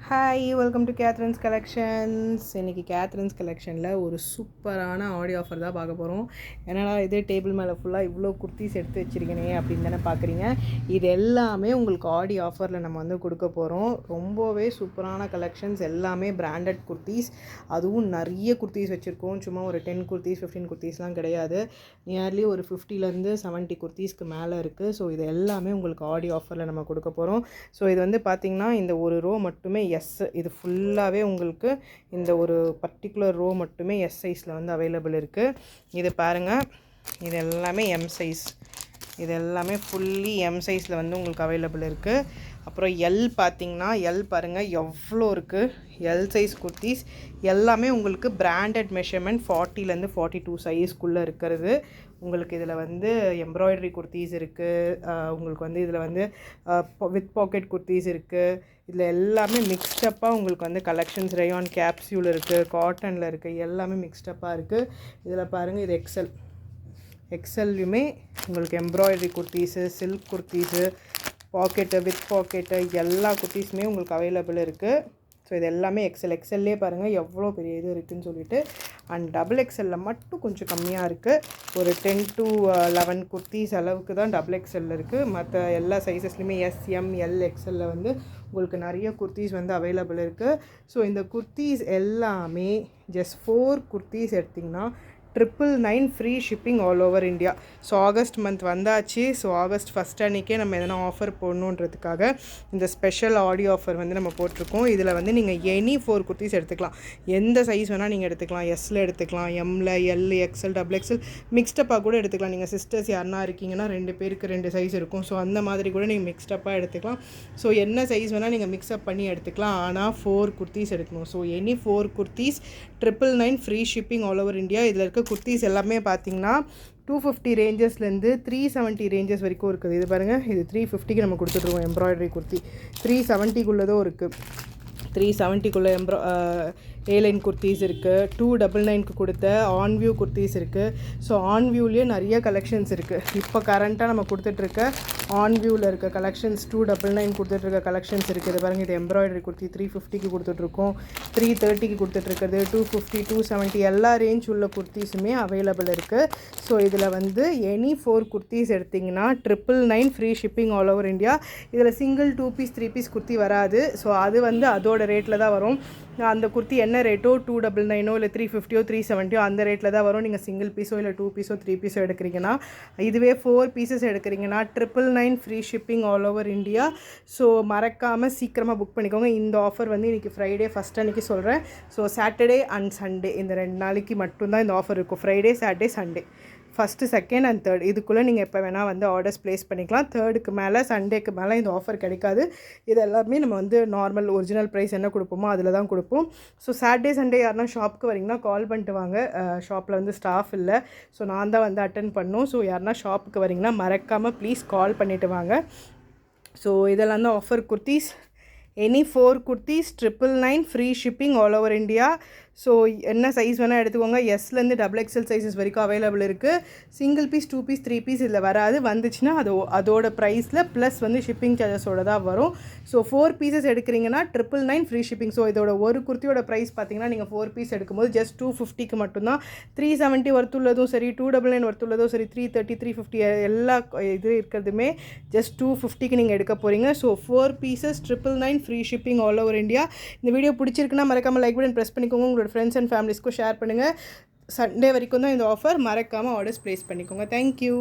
Hi, welcome to Catherine's collections. இன்றைக்கி Catherine's கலெக்ஷனில் ஒரு சூப்பரான ஆடியோ ஆஃபர் தான் பார்க்க போகிறோம். ஏன்னா இதே டேபிள் மேலே ஃபுல்லாக இவ்வளோ குர்த்திஸ் எடுத்து வச்சுருக்கேனே அப்படின்னு தானே பார்க்குறீங்க. இது எல்லாமே உங்களுக்கு ஆடியோ ஆஃபரில் நம்ம வந்து கொடுக்க போகிறோம். ரொம்பவே சூப்பரான கலெக்ஷன்ஸ், எல்லாமே பிராண்டட் குர்த்திஸ். அதுவும் நிறைய குர்த்திஸ் வச்சுருக்கோம். சும்மா ஒரு 10 குர்த்திஸ் 15 குர்த்திஸ்லாம் கிடையாது. நியர்லி ஒரு 50லேருந்து 70 குர்த்திஸ்க்கு மேலே இருக்குது. ஸோ இது எல்லாமே உங்களுக்கு ஆடியோ ஆஃபரில் நம்ம கொடுக்க போகிறோம். ஸோ இது வந்து பார்த்திங்கன்னா இந்த ஒரு ரோ மட்டுமே இது ஃபுல்லாகவே உங்களுக்கு இந்த ஒரு பர்டிகுலர் ரோ மட்டுமே எஸ் சைஸில் வந்து அவைலபிள் இருக்குது. இது பாருங்கள், இது எல்லாமே எம் சைஸ். இது எல்லாமே ஃபுல்லி எம் சைஸில் வந்து உங்களுக்கு அவைலபிள் இருக்குது. அப்புறம் எல் பார்த்திங்கன்னா எல் பாருங்கள் எவ்வளோ இருக்குது. எல் சைஸ் குர்த்திஸ் எல்லாமே உங்களுக்கு பிராண்டட் மெஷர்மெண்ட் 40லேருந்து 42 சைஸ்க்குள்ளே இருக்கிறது. உங்களுக்கு இதில் வந்து எம்ப்ராய்டரி குர்த்திஸ் இருக்குது. உங்களுக்கு வந்து இதில் வந்து வித் பாக்கெட் குர்த்திஸ் இருக்குது. இதில் எல்லாமே மிக்ஸ்டப்பாக உங்களுக்கு வந்து கலெக்ஷன்ஸ் ரேயான் கேப்சியூல் இருக்குது, காட்டனில் இருக்குது, எல்லாமே மிக்ஸ்டப்பாக இருக்குது. இதில் பாருங்கள், இது எக்ஸல்லையுமே உங்களுக்கு embroidery kurtis, silk kurtis, packet, with packet எல்லா குர்த்திஸுமே உங்களுக்கு அவைலபிள் இருக்குது. ஸோ இது எல்லாமே எக்ஸல்லே பாருங்கள் எவ்வளோ பெரிய இது இருக்குதுன்னு சொல்லிட்டு. அண்ட் டபுள் எக்ஸலில் மட்டும் கொஞ்சம் கம்மியாக இருக்குது. ஒரு 10 to 11 குர்த்திஸ் அளவுக்கு தான் டபுள் எக்ஸலில் இருக்குது. மற்ற எல்லா சைஸஸ்லையுமே எஸ், எம், எல், எக்ஸலில் வந்து உங்களுக்கு நிறைய குர்த்திஸ் வந்து அவைலபிள் இருக்குது. ஸோ இந்த குர்த்திஸ் எல்லாமே ஜஸ்ட் 4 குர்த்திஸ் எடுத்திங்கன்னா 999 free shipping all over India. So August month வந்தாச்சு. ஸோ ஆகஸ்ட் ஃபஸ்ட் அன்றைக்கே நம்ம எதனா ஆஃபர் போடணுன்றதுக்காக இந்த ஸ்பெஷல் ஆடியோ ஆஃபர் வந்து நம்ம போட்டிருக்கோம். இதில் வந்து நீங்கள் எனி 4 குர்த்திஸ் எடுத்துக்கலாம். எந்த சைஸ் வேணால் நீங்கள் எடுத்துக்கலாம். எஸ்ஸில் எடுத்துக்கலாம், எம்மில், எல், எக்ஸ்எல், டபுள் எக்ஸ்எல், மிக்ஸ்டப்பாக கூட எடுத்துக்கலாம். நீங்கள் சிஸ்டர்ஸ் யாருனா இருக்கீங்கன்னா 2 பேருக்கு 2 சைஸ் இருக்கும். ஸோ அந்த மாதிரி கூட நீங்கள் மிக்ஸ்டப்பாக எடுத்துக்கலாம். ஸோ என்ன சைஸ் வேணால் நீங்கள் மிக்ஸ்அப் பண்ணி எடுத்துக்கலாம். ஆனால் 4 குர்த்திஸ் எடுக்கணும். So any 4 kurtis 999 free shipping all over India. இதில் இருக்க குர்த்திஸ் எல்லாமே பார்த்தீங்கன்னா 250 ரேஞ்சஸ்லேருந்து 370 ரேஞ்சஸ் வரைக்கும் இருக்குது. இது பாருங்கள், இது 350க்கு நம்ம கொடுத்துட்ருக்கோம். எம்ப்ராய்டரி குர்த்தி 370க்குள்ளதும் இருக்குது. 370க்குள்ளே ஏலைன் குர்த்திஸ் இருக்குது. 299க்கு கொடுத்த ஆன்வியூ குர்த்திஸ் இருக்குது. ஸோ ஆன்வியூலேயே நிறைய கலெக்ஷன்ஸ் இருக்குது. இப்போ கரண்ட்டாக நம்ம கொடுத்துட்ருக்க ஆன்வியூவில் இருக்க கலெக்ஷன்ஸ் 299 கொடுத்துட்ருக்க கலெக்ஷன்ஸ் இருக்குது. இது பாருங்கள், இது எம்ப்ராய்டரி குர்த்தி 350க்கு கொடுத்துட்ருக்கோம். 330க்கு கொடுத்துட்ருக்கிறது, 250, 270 எல்லா ரேஞ்ச் உள்ள குர்த்திஸுமே அவைலபிள் இருக்குது. ஸோ இதில் வந்து எனி 4 குர்த்திஸ் எடுத்திங்கன்னா 999 free shipping all over India. இதில் சிங்கிள் 2 பீஸ் 3 பீஸ் குர்த்தி வராது. ஸோ அது வந்து அதோட ரேட்டில் தான் வரும். அந்த குர்த்தி என்ன ரேட்டோ 299 இல்லை 350 370 அந்த ரேட்டில் தான் வரும். நீங்கள் சிங்கிள் பீஸோ இல்லை 2 பீஸோ 3 பீஸோ எடுக்கிறீங்கன்னா. இதுவே 4 பீசஸ் எடுக்கிறீங்கன்னா 999 free shipping all over India. So மறக்காமல் சீக்கிரமாக புக் பண்ணிக்கோங்க. இந்த ஆஃபர் வந்து இன்றைக்கி ஃப்ரைடே ஃபஸ்ட் அன்றைக்கி சொல்கிறேன். ஸோ சாட்டர்டே அண்ட் சண்டே இந்த 2 நாளைக்கு மட்டும்தான் இந்த ஆஃபர் இருக்கும். Friday, Saturday, Sunday, first, second and third இதுக்குள்ளே நீங்கள் எப்போ வேணால் வந்து ஆர்டர்ஸ் ப்ளேஸ் பண்ணிக்கலாம். தேர்டுக்கு மேலே, சண்டேக்கு மேலே இந்த ஆஃபர் கிடைக்காது. இது எல்லாமே நம்ம வந்து நார்மல் ஒரிஜினல் ப்ரைஸ் என்ன கொடுப்போமோ அதில் தான் கொடுப்போம். ஸோ சாட்டர்டே, சண்டே யாருனா ஷாப்புக்கு வரீங்கன்னா கால் பண்ணிட்டு வாங்க. ஷாப்பில் வந்து ஸ்டாஃப் இல்லை. ஸோ நான் தான் வந்து அட்டென்ட் பண்ணணும். ஸோ யாருனா ஷாப்புக்கு வரீங்கன்னா மறக்காமல் ப்ளீஸ் கால் பண்ணிவிட்டு வாங்க. ஸோ இதெல்லாம் தான் offer kurtis. Any 4 kurtis 999 free shipping all over India. So என்ன சைஸ் வேணால் எடுத்துக்கோங்க. எஸ்லேருந்து டபுள் எக்ஸ்எல் சைஸஸ் வரைக்கும் அவைலபிள் இருக்குது. சிங்கிள் பீஸ், 2 பீஸ், 3 பீஸ் இதில் வராது. வந்துச்சுன்னா அதோட ப்ரைஸில் ப்ளஸ் வந்து ஷிப்பிங் சார்ஜஸோடு தான் வரும். ஸோ 4 பீசஸ் எடுக்கிறீங்கன்னா 999 ஃப்ரீ ஷிப்பிங். ஸோ இதோட ஒரு குர்த்தியோட ப்ரைஸ் பார்த்தீங்கன்னா நீங்கள் 4 பீஸ் எடுக்கும்போது ஜஸ்ட் 250க்கு மட்டும்தான். 370 ஒர்த்துள்ளதும் சரி, 299 ஒர்த்துள்ளதும் சரி, 330, 350 எல்லா இது இருக்கிறதுமே ஜஸ்ட் 250க்கு நீங்கள் எடுக்க போகிறீங்க. So 4 pieces 999 free shipping all over India. இந்த வீடியோ பிடிச்சிருக்குன்னா மறக்காமல் லைக் பட்டன் ப்ரெஸ் பண்ணிக்கோங்க. உங்களோட ஃப்ரெண்ட்ஸ் அண்ட் ஃபேமிலிஸ்க்கும் ஷேர் பண்ணுங்கள். சண்டே வரைக்கும் தான் இந்த ஆஃபர். மறக்காமல் ஆர்டர்ஸ் ப்ளேஸ் பண்ணிக்கோங்க. தேங்க்யூ.